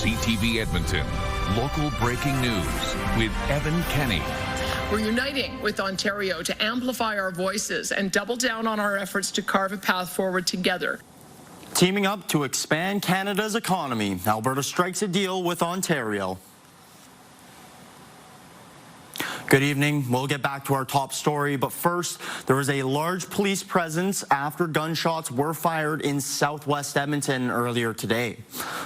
CTV Edmonton, local breaking news with Evan Kenny. We're uniting with Ontario to amplify our voices and double down on our efforts to carve a path forward together. Teaming up to expand Canada's economy, Alberta strikes a deal with Ontario. Good evening. We'll get back to our top story, but first, there was a large police presence after gunshots were fired in southwest Edmonton earlier today.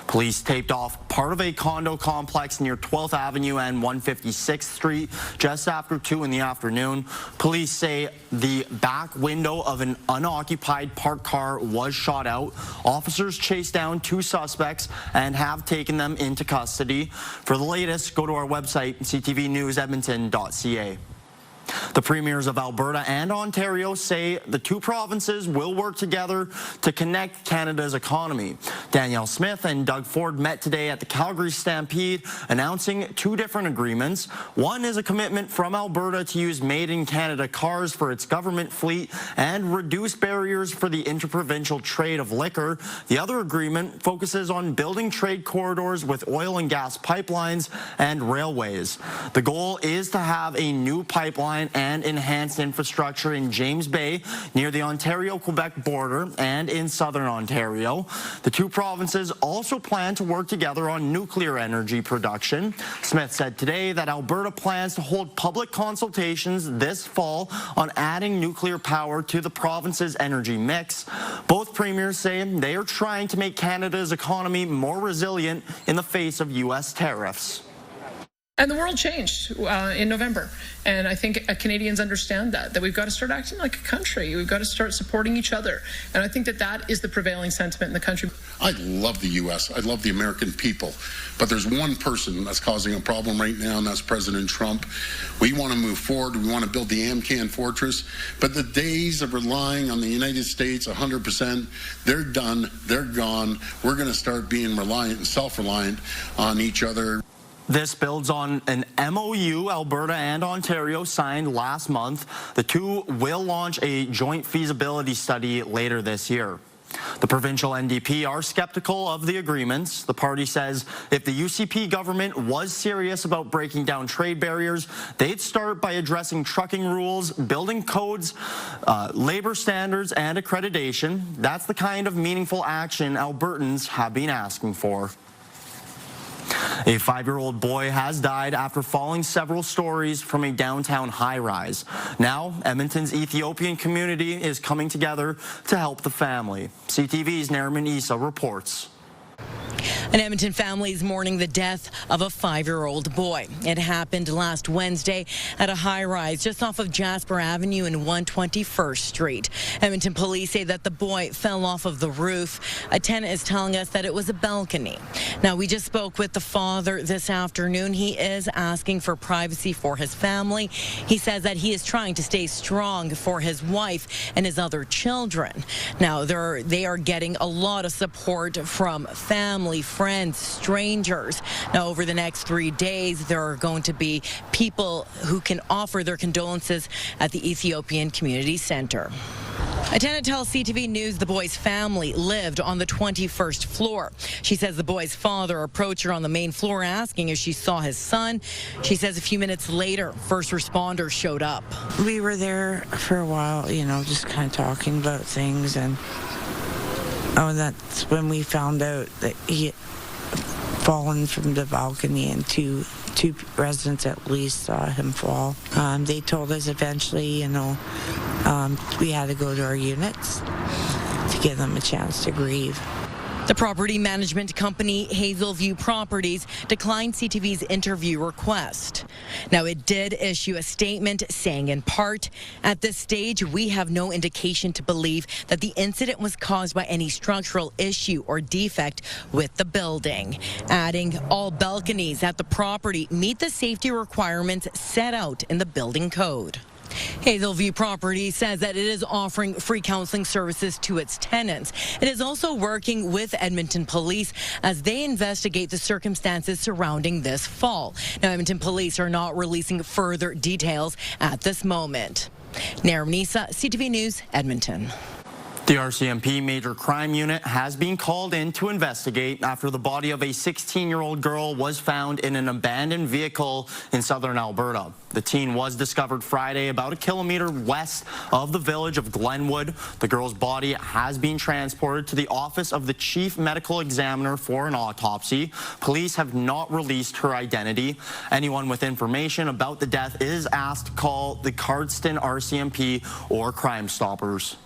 Police taped off part of a condo complex near 12th Avenue and 156th Street just after 2 in the afternoon. Police say the back window of an unoccupied parked car was shot out. Officers chased down 2 suspects and have taken them into custody. For the latest, go to our website, ctvnewsedmonton.ca. The premiers of Alberta and Ontario say the 2 provinces will work together to connect Canada's economy. Danielle Smith and Doug Ford met today at the Calgary Stampede, announcing 2 different agreements. One is a commitment from Alberta to use made-in-Canada cars for its government fleet and reduce barriers for the interprovincial trade of liquor. The other agreement focuses on building trade corridors with oil and gas pipelines and railways. The goal is to have a new pipeline and enhanced infrastructure in James Bay near the Ontario-Quebec border and in southern Ontario. The 2 provinces also plan to work together on nuclear energy production. Smith said today that Alberta plans to hold public consultations this fall on adding nuclear power to the province's energy mix. Both premiers say they are trying to make Canada's economy more resilient in the face of U.S. tariffs. And the world changed in November. And I think Canadians understand that we've got to start acting like a country. We've got to start supporting each other. And I think that is the prevailing sentiment in the country. I love the U.S. I love the American people. But there's one person that's causing a problem right now, and that's President Trump. We want to move forward. We want to build the Amcan fortress. But the days of relying on the United States 100%, they're done. They're gone. We're going to start being reliant and self-reliant on each other. This builds on an MOU Alberta and Ontario signed last month. The 2 will launch a joint feasibility study later this year. The provincial NDP are skeptical of the agreements. The party says if the UCP government was serious about breaking down trade barriers, they'd start by addressing trucking rules, building codes, labor standards, and accreditation. That's the kind of meaningful action Albertans have been asking for. A 5-year-old boy has died after falling several stories from a downtown high-rise. Now, Edmonton's Ethiopian community is coming together to help the family. CTV's Nariman Issa reports. An Edmonton family is mourning the death of a 5-year-old boy. It happened last Wednesday at a high-rise just off of Jasper Avenue and 121st Street. Edmonton police say that the boy fell off of the roof. A tenant is telling us that it was a balcony. Now, we just spoke with the father this afternoon. He is asking for privacy for his family. He says that he is trying to stay strong for his wife and his other children. Now, they are getting a lot of support from family, friends, strangers. Now, over the next 3 days, there are going to be people who can offer their condolences at the Ethiopian Community Center. A tenant tells CTV News the boy's family lived on the 21st floor. She says the boy's father approached her on the main floor asking if she saw his son. She says a few minutes later, first responders showed up. We were there for a while, just kind of talking about things, and that's when we found out that he had fallen from the balcony, and two residents at least saw him fall. They told us eventually, we had to go to our units to give them a chance to grieve. The property management company Hazelview Properties declined CTV's interview request. Now, it did issue a statement saying in part, at this stage, we have no indication to believe that the incident was caused by any structural issue or defect with the building. Adding, all balconies at the property meet the safety requirements set out in the building code. Hazelview Properties says that it is offering free counseling services to its tenants. It is also working with Edmonton Police as they investigate the circumstances surrounding this fall. Now, Edmonton Police are not releasing further details at this moment. Nariman Issa, CTV News, Edmonton. The RCMP Major Crime Unit has been called in to investigate after the body of a 16-year-old girl was found in an abandoned vehicle in southern Alberta. The teen was discovered Friday about a kilometer west of the village of Glenwood. The girl's body has been transported to the office of the Chief Medical Examiner for an autopsy. Police have not released her identity. Anyone with information about the death is asked to call the Cardston RCMP or Crime Stoppers.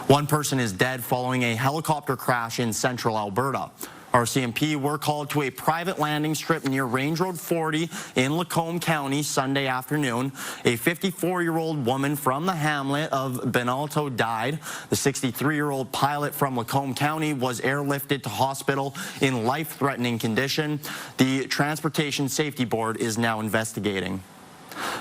One person is dead following a helicopter crash in central Alberta. RCMP were called to a private landing strip near Range Road 40 in Lacombe County Sunday afternoon. A 54-year-old woman from the hamlet of Benalto died. The 63-year-old pilot from Lacombe County was airlifted to hospital in life-threatening condition. The Transportation Safety Board is now investigating.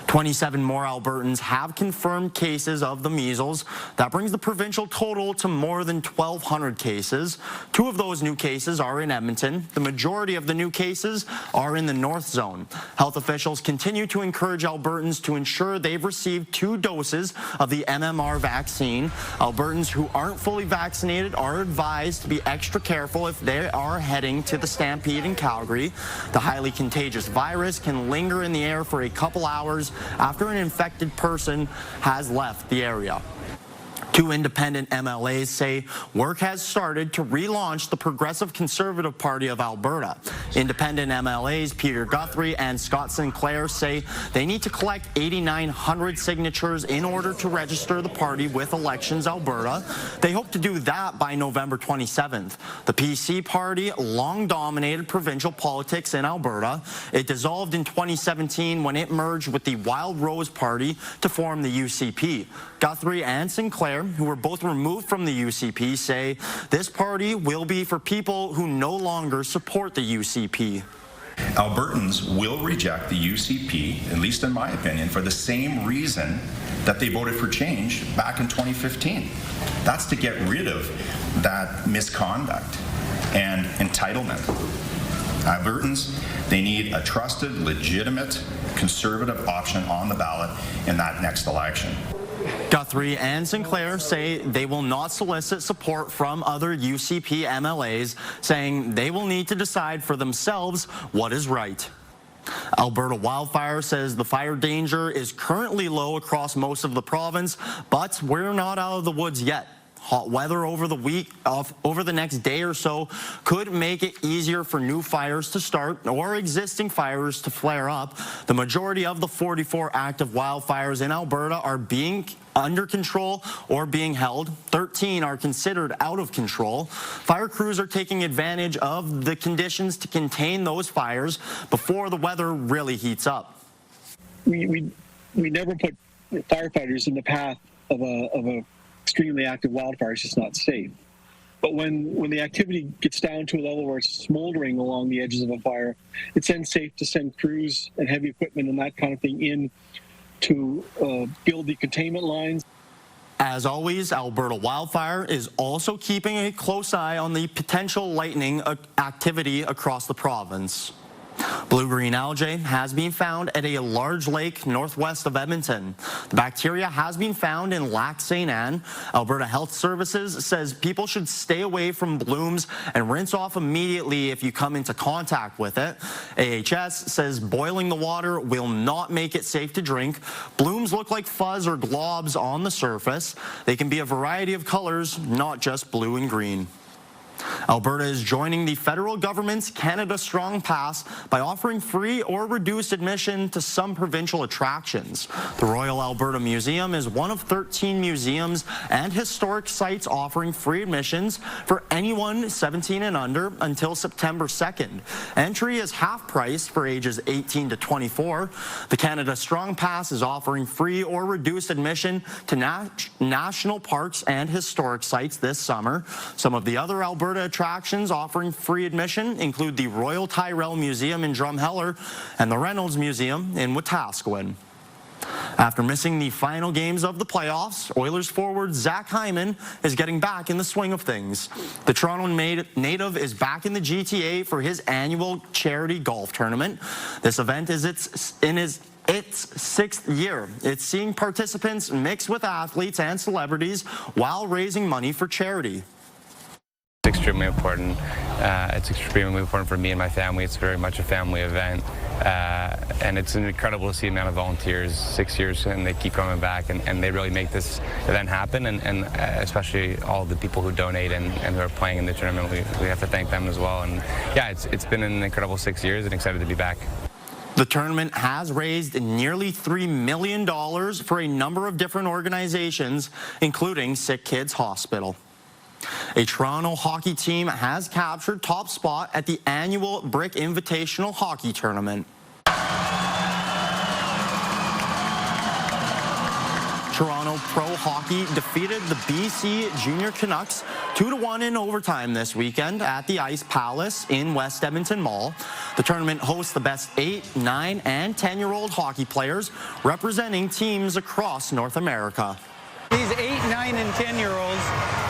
27 more Albertans have confirmed cases of the measles. That brings the provincial total to more than 1,200 cases. 2 of those new cases are in Edmonton. The majority of the new cases are in the North Zone. Health officials continue to encourage Albertans to ensure they've received 2 doses of the MMR vaccine. Albertans who aren't fully vaccinated are advised to be extra careful if they are heading to the Stampede in Calgary. The highly contagious virus can linger in the air for a couple hours after an infected person has left the area. 2 independent MLAs say work has started to relaunch the Progressive Conservative Party of Alberta. Independent MLAs Peter Guthrie and Scott Sinclair say they need to collect 8,900 signatures in order to register the party with Elections Alberta. They hope to do that by November 27th. The PC party long dominated provincial politics in Alberta. It dissolved in 2017 when it merged with the Wild Rose Party to form the UCP. Guthrie and Sinclair, who were both removed from the UCP, say this party will be for people who no longer support the UCP. Albertans will reject the UCP, at least in my opinion, for the same reason that they voted for change back in 2015. That's to get rid of that misconduct and entitlement. Albertans, they need a trusted, legitimate, conservative option on the ballot in that next election. Guthrie and Sinclair say they will not solicit support from other UCP MLAs, saying they will need to decide for themselves what is right. Alberta Wildfire says the fire danger is currently low across most of the province, but we're not out of the woods yet. Hot weather over the next day or so could make it easier for new fires to start or existing fires to flare up. The majority of the 44 active wildfires in Alberta are being under control or being held. 13 are considered out of control. Fire crews are taking advantage of the conditions to contain those fires before the weather really heats up. We never put firefighters in the path of a extremely active wildfire. Is just not safe. But when the activity gets down to a level where it's smoldering along the edges of a fire, it's then safe to send crews and heavy equipment and that kind of thing in to build the containment lines. As always, Alberta Wildfire is also keeping a close eye on the potential lightning activity across the province. Blue-green algae has been found at a large lake northwest of Edmonton. The bacteria has been found in Lac St. Anne. Alberta Health Services says people should stay away from blooms and rinse off immediately if you come into contact with it. AHS says boiling the water will not make it safe to drink. Blooms look like fuzz or globs on the surface. They can be a variety of colors, not just blue and green. Alberta is joining the federal government's Canada Strong Pass by offering free or reduced admission to some provincial attractions. The Royal Alberta Museum is one of 13 museums and historic sites offering free admissions for anyone 17 and under until September 2nd. Entry is half price for ages 18 to 24. The Canada Strong Pass is offering free or reduced admission to national parks and historic sites this summer. Some of the other Alberta attractions offering free admission include the Royal Tyrrell Museum in Drumheller and the Reynolds Museum in Wetaskiwin. After missing the final games of the playoffs, Oilers forward Zack Heyman is getting back in the swing of things. The Toronto native is back in the GTA for his annual charity golf tournament. This event is in its 6th year. It's seeing participants mix with athletes and celebrities while raising money for charity. It's extremely important. It's extremely important for me and my family. It's very much a family event. And it's incredible to see the amount of volunteers, 6 years, and they keep coming back, and they really make this event happen, and especially all the people who donate and who are playing in the tournament. We have to thank them as well. And yeah, it's been an incredible 6 years, and excited to be back. The tournament has raised nearly $3 million for a number of different organizations, including Sick Kids Hospital. A Toronto hockey team has captured top spot at the annual Brick Invitational Hockey Tournament. Toronto Pro Hockey defeated the BC Junior Canucks 2-1 in overtime this weekend at the Ice Palace in West Edmonton Mall. The tournament hosts the best 8, 9, and 10-year-old hockey players representing teams across North America. These 8, 9, and 10-year-olds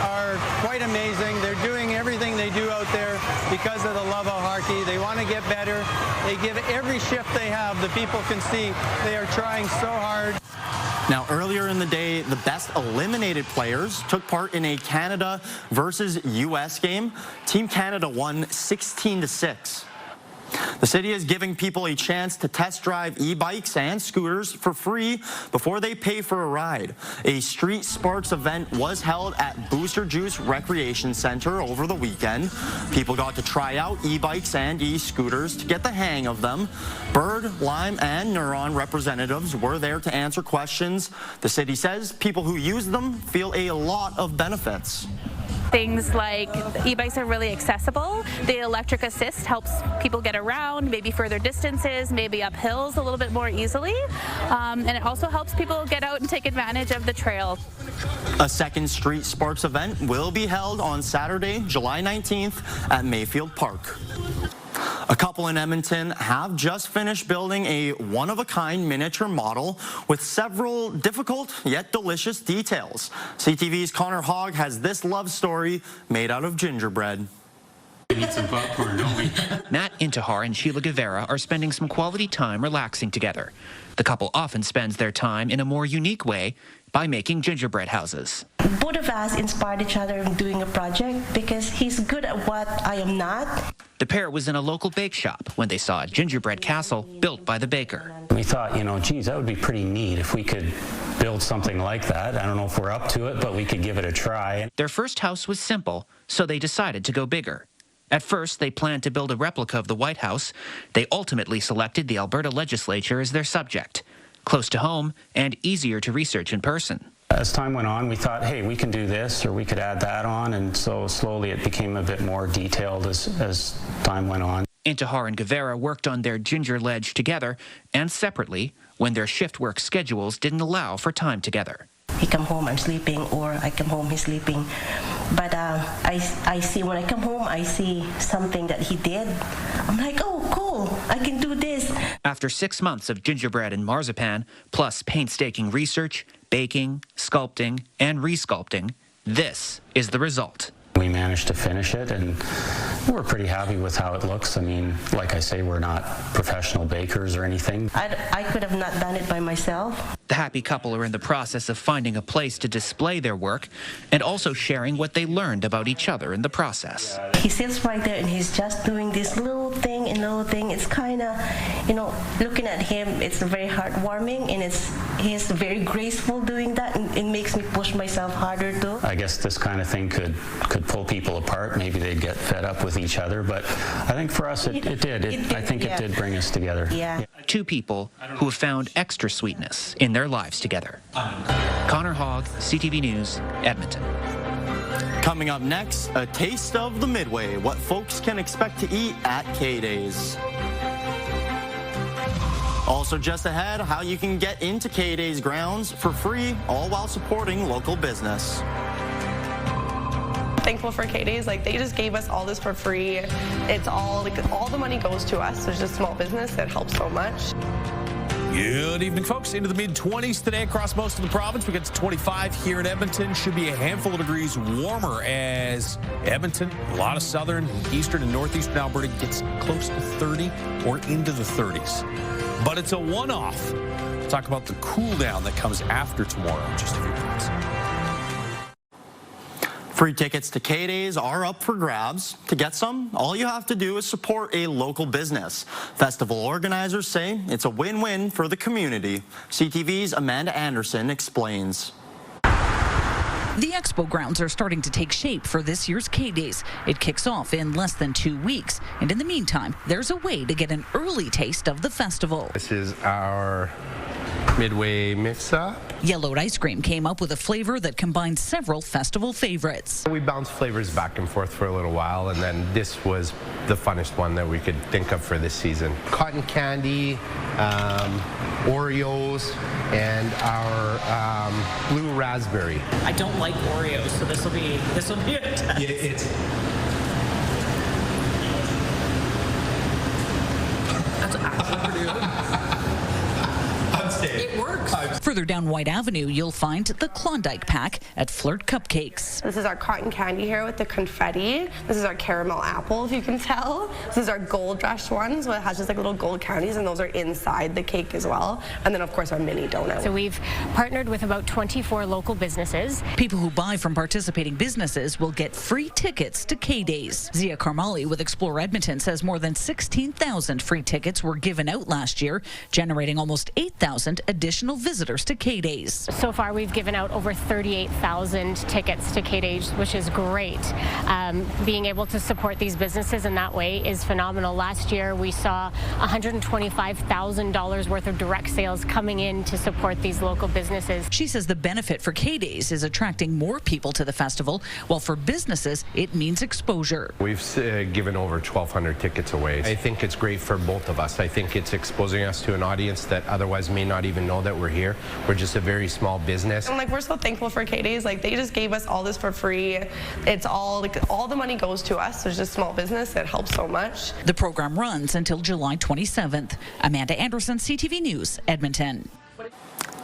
are quite amazing. They're doing everything they do out there because of the love of hockey. They want to get better. They give every shift they have. The people can see they are trying so hard. Now, earlier in the day, the best eliminated players took part in a Canada versus U.S. game. Team Canada won 16-6. The city is giving people a chance to test drive e-bikes and scooters for free before they pay for a ride. A Street Sparks event was held at Booster Juice Recreation Center over the weekend. People got to try out e-bikes and e-scooters to get the hang of them. Bird, Lime, and Neuron representatives were there to answer questions. The city says people who use them feel a lot of benefits. Things like e-bikes are really accessible. The electric assist helps people get around, maybe further distances, maybe up hills a little bit more easily. And it also helps people get out and take advantage of the trail. A second Street Sparks event will be held on Saturday, July 19th at Mayfield Park. A couple in Edmonton have just finished building a one-of-a-kind miniature model with several difficult yet delicious details. CTV's Connor Hogg has this love story made out of gingerbread. We need some popcorn, don't we? Matt Intihar and Sheila Guevara are spending some quality time relaxing together. The couple often spends their time in a more unique way by making gingerbread houses. Both of us inspired each other in doing a project because he's good at what I am not. The pair was in a local bake shop when they saw a gingerbread castle built by the baker. We thought, geez, that would be pretty neat if we could build something like that. I don't know if we're up to it, but we could give it a try. Their first house was simple, so they decided to go bigger. At first, they planned to build a replica of the White House. They ultimately selected the Alberta legislature as their subject. Close to home and easier to research in person. As time went on, we thought, hey, we can do this or we could add that on, and so slowly it became a bit more detailed as time went on. Intihar and Guevara worked on their ginger ledge together and separately when their shift work schedules didn't allow for time together. He come home, I'm sleeping, or I come home, he's sleeping. But I see, when I come home, I see something that he did. I'm like, oh, cool, I can do this. After 6 months of gingerbread and marzipan, plus painstaking research, baking, sculpting, and resculpting, this is the result. We managed to finish it, and we're pretty happy with how it looks. I mean, like I say, we're not professional bakers or anything. I could have not done it by myself. The happy couple are in the process of finding a place to display their work and also sharing what they learned about each other in the process. He sits right there and he's just doing this little thing and little thing. It's kind of, looking at him, it's very heartwarming, and he's very graceful doing that, and it makes me push myself harder too. I guess this kind of thing could pull people apart. Maybe they'd get fed up with each other, but I think for us it did. I think it did bring us together. Yeah. Two people who have found extra sweetness in their lives together. Connor Hogg, CTV News, Edmonton. Coming up next, a taste of the Midway, what folks can expect to eat at Kdays. Also just ahead, how you can get into Kdays grounds for free, all while supporting local business. Thankful for Kdays, they just gave us all this for free. It's all all the money goes to us. There's just a small business that helps so much. Good evening, folks. Into the mid-20s today across most of the province. We get to 25 here in Edmonton. Should be a handful of degrees warmer as Edmonton, a lot of southern, eastern, and northeastern Alberta gets close to 30 or into the 30s. but it's a one-off. We'll talk about the cool down that comes after tomorrow in just a few minutes. Free tickets to Kdays are up for grabs. To get some, all you have to do is support a local business. Festival organizers say it's a win-win for the community. CTV's Amanda Anderson explains. The expo grounds are starting to take shape for this year's Kdays. It kicks off in less than 2 weeks. And in the meantime, there's a way to get an early taste of the festival. This is our Midway mix-up. Yellowed ice cream came up with a flavor that combines several festival favorites. We bounced flavors back and forth for a little while, and then this was the funnest one that we could think of for this season. Cotton candy, Oreos, and our blue raspberry. I don't like Oreos, so this will be a test. Yeah, That's actually pretty good. It works. Further down White Avenue, you'll find the Klondike Pack at Flirt Cupcakes. This is our cotton candy here with the confetti. This is our caramel apple, if you can tell. This is our gold rush ones, where it has just like little gold candies, and those are inside the cake as well. And then, of course, our mini donut. So we've partnered with about 24 local businesses. People who buy from participating businesses will get free tickets to Kdays. Zia Carmali with Explore Edmonton says more than 16,000 free tickets were given out last year, generating almost 8,000 additional visitors to Kdays. So far, we've given out over 38,000 tickets to Kdays, which is great. Being able to support these businesses in that way is phenomenal. Last year, we saw $125,000 worth of direct sales coming in to support these local businesses. She says the benefit for Kdays is attracting more people to the festival, while for businesses, it means exposure. We've given over 1,200 tickets away. I think it's great for both of us. I think it's exposing us to an audience that otherwise may not even know that we're here. We're just a very small business. And we're so thankful for Kdays. They just gave us all this for free. It's all the money goes to us. There's just small business. It helps so much. The program runs until July 27th. Amanda Anderson, CTV News, Edmonton.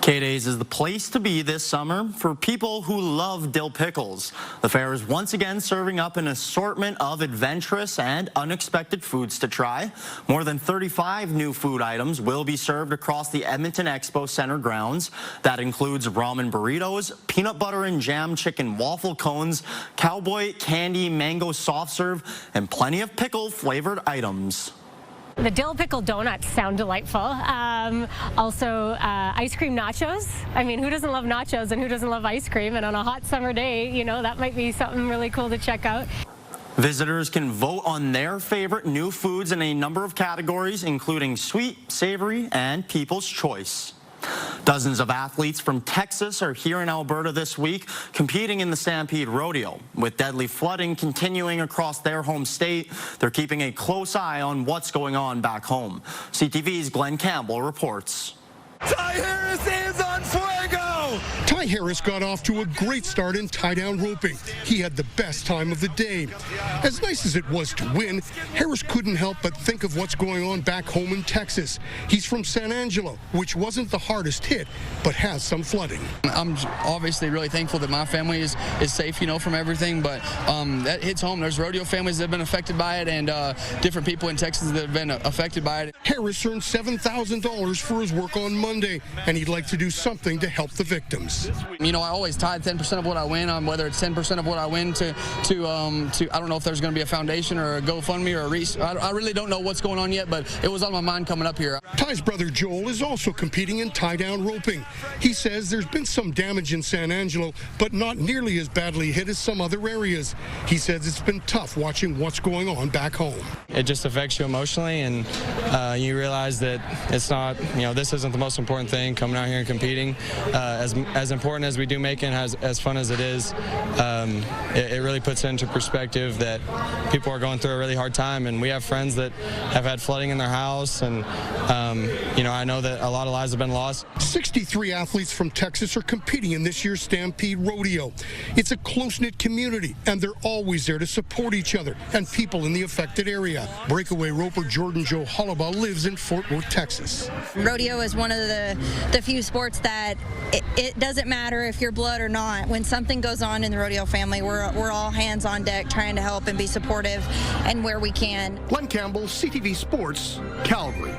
Kdays is the place to be this summer for people who love dill pickles. The fair is once again serving up an assortment of adventurous and unexpected foods to try. More than 35 new food items will be served across the Edmonton Expo Center grounds. That includes ramen burritos, peanut butter and jam chicken waffle cones, cowboy candy mango soft serve, and plenty of pickle-flavored items. The dill pickle donuts sound delightful. Also, ice cream nachos. I mean, who doesn't love nachos and who doesn't love ice cream? And on a hot summer day, you know, that might be something really cool to check out. Visitors can vote on their favorite new foods in a number of categories, including sweet, savory, and people's choice. Dozens of athletes from Texas are here in Alberta this week competing in the Stampede Rodeo. With deadly flooding continuing across their home state, they're keeping a close eye on what's going on back home. CTV's Glenn Campbell reports. Ty Harris is on fuego! Ty Harris got off to a great start in tie-down roping. He had the best time of the day. As nice as it was to win, Harris couldn't help but think of what's going on back home in Texas. He's from San Angelo, which wasn't the hardest hit, but has some flooding. I'm obviously really thankful that my family is safe, you know, from everything, but that hits home. There's rodeo families that have been affected by it and different people in Texas that have been affected by it. Harris earned $7,000 for his work on Monday, and he'd like to do something to help the victims. You know, I always tithe 10% of what I win, whether it's 10% of what I win to I don't know if there's going to be a foundation or a GoFundMe or a Reese. I really don't know what's going on yet, but it was on my mind coming up here. Ty's brother Joel is also competing in tie-down roping. He says there's been some damage in San Angelo, but not nearly as badly hit as some other areas. He says it's been tough watching what's going on back home. It just affects you emotionally, and you realize that it's not, you know, this isn't the most important thing, coming out here and competing. As important as we do make it, as fun as it is, it really puts it into perspective that people are going through a really hard time, and we have friends that have had flooding in their house, and you know, I know that a lot of lives have been lost. 63 athletes from Texas are competing in this year's Stampede Rodeo. It's a close-knit community, and they're always there to support each other and people in the affected area. Breakaway roper Jordan Joe Hollabaugh lives in Fort Worth, Texas. Rodeo is one of the few sports that it doesn't matter if you're blood or not. When something goes on in the rodeo family, we're all hands on deck trying to help and be supportive and where we can. Glenn Campbell, CTV Sports, Calgary.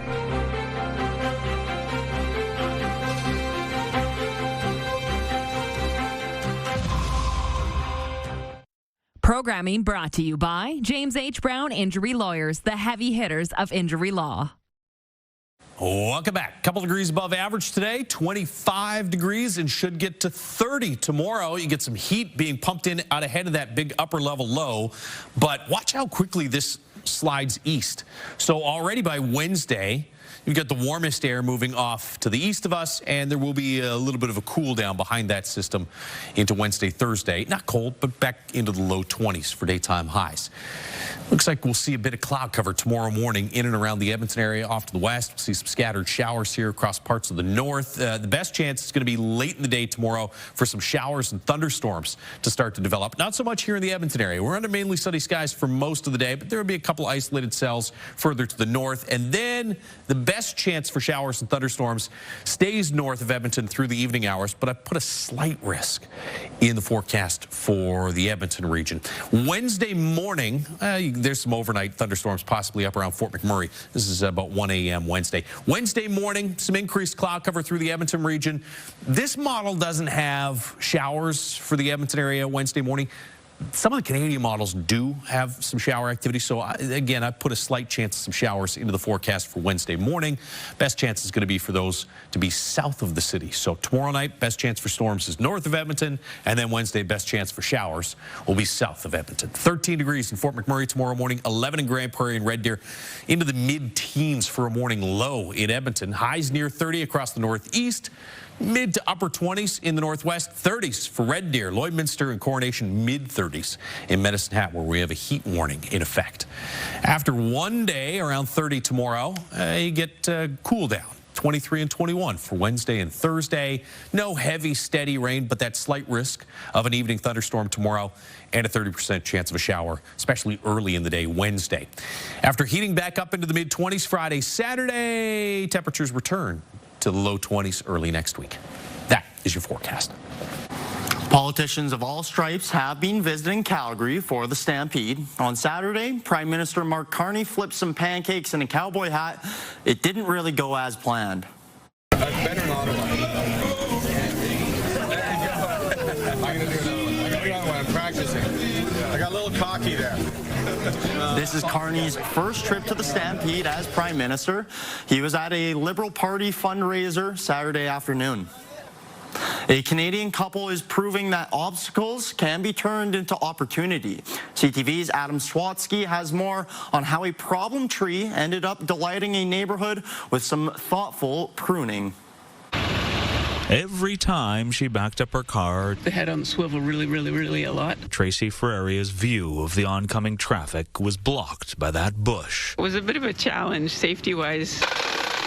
Programming brought to you by James H. Brown Injury Lawyers, the heavy hitters of injury law. Welcome back. A couple degrees above average today, 25 degrees, and should get to 30 tomorrow. You get some heat being pumped in out ahead of that big upper level low, but watch how quickly this slides east. So already by Wednesday, you've got the warmest air moving off to the east of us, and there will be a little bit of a cool down behind that system into Wednesday, Thursday. Not cold, but back into the low 20s for daytime highs. Looks like we'll see a bit of cloud cover tomorrow morning in and around the Edmonton area off to the west. We'll see some scattered showers here across parts of the north. The best chance is going to be late in the day tomorrow for some showers and thunderstorms to start to develop. Not so much here in the Edmonton area. We're under mainly sunny skies for most of the day, but there will be a couple isolated cells further to the north. And then the best chance for showers and thunderstorms stays north of Edmonton through the evening hours, but I put a slight risk in the forecast for the Edmonton region. Wednesday morning, there's some overnight thunderstorms possibly up around Fort McMurray. This is about 1 a.m. Wednesday. Wednesday morning, some increased cloud cover through the Edmonton region. This model doesn't have showers for the Edmonton area Wednesday morning. Some of the Canadian models do have some shower activity, so again, I put a slight chance of some showers into the forecast for Wednesday morning. Best chance is going to be for those to be south of the city. So tomorrow night, best chance for storms is north of Edmonton, and then Wednesday, best chance for showers will be south of Edmonton. 13 degrees in Fort McMurray tomorrow morning, 11 in Grand Prairie and Red Deer, into the mid-teens for a morning low in Edmonton. Highs near 30 across the northeast. Mid to upper 20s in the northwest, 30s for Red Deer, Lloydminster, and Coronation, mid-30s in Medicine Hat, where we have a heat warning in effect. After one day, around 30 tomorrow, you get cool down. 23 and 21 for Wednesday and Thursday. No heavy, steady rain, but that slight risk of an evening thunderstorm tomorrow and a 30% chance of a shower, especially early in the day Wednesday. After heating back up into the mid-20s Friday, Saturday, temperatures return to the low 20s early next week. That is your forecast. Politicians of all stripes have been visiting Calgary for the Stampede. On Saturday, Prime Minister Mark Carney flipped some pancakes in a cowboy hat. It didn't really go as planned. Better not. I'm going to do another one. I got another one. I'm practicing. I got a little cocky there. This is Carney's first trip to the Stampede as Prime Minister. He was at a Liberal Party fundraiser Saturday afternoon. A Canadian couple is proving that obstacles can be turned into opportunity. CTV's Adam Swatsky has more on how a problem tree ended up delighting a neighborhood with some thoughtful pruning. Every time she backed up her car, the head on the swivel really a lot. Tracy Ferreria's view of the oncoming traffic was blocked by that bush. It was a bit of a challenge, safety-wise.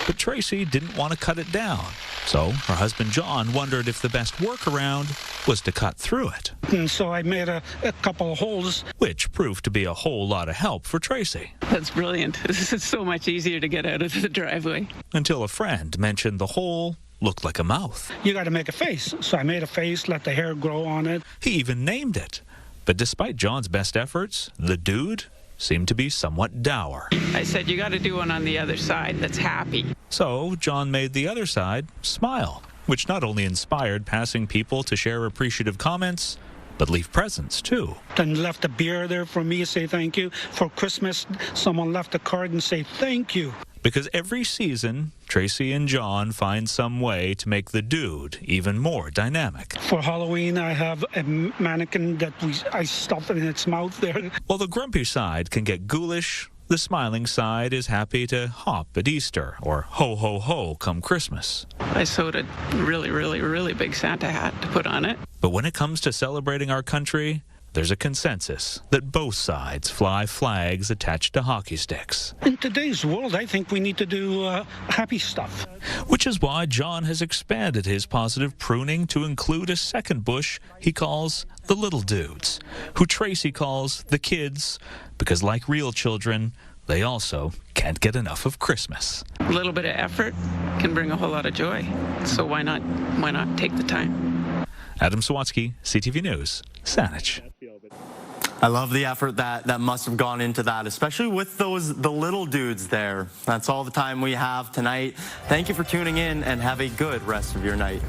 But Tracy didn't want to cut it down. So her husband John wondered if the best workaround was to cut through it. And so I made a couple of holes. Which proved to be a whole lot of help for Tracy. That's brilliant. This is so much easier to get out of the driveway. Until a friend mentioned the hole looked like a mouth. You got to make a face. So I made a face, let the hair grow on it. He even named it. But despite John's best efforts, the dude seemed to be somewhat dour. I said, you got to do one on the other side that's happy. So John made the other side smile, which not only inspired passing people to share appreciative comments, but leave presents too. And left a beer there for me to say thank you. For Christmas, someone left a card and say thank you. Because every season, Tracy and John find some way to make the dude even more dynamic. For Halloween, I have a mannequin that I stuff in its mouth there. While the grumpy side can get ghoulish, the smiling side is happy to hop at Easter or ho ho ho come Christmas. I sewed a really big Santa hat to put on it. But when it comes to celebrating our country, there's a consensus that both sides fly flags attached to hockey sticks. In today's world, I think we need to do happy stuff. Which is why John has expanded his positive pruning to include a second bush he calls the little dudes, who Tracy calls the kids, because like real children, they also can't get enough of Christmas. A little bit of effort can bring a whole lot of joy. So why not take the time? Adam Swatsky, CTV News, Saanich. I love the effort that must have gone into that, especially with the little dudes there. That's all the time we have tonight. Thank you for tuning in and have a good rest of your night.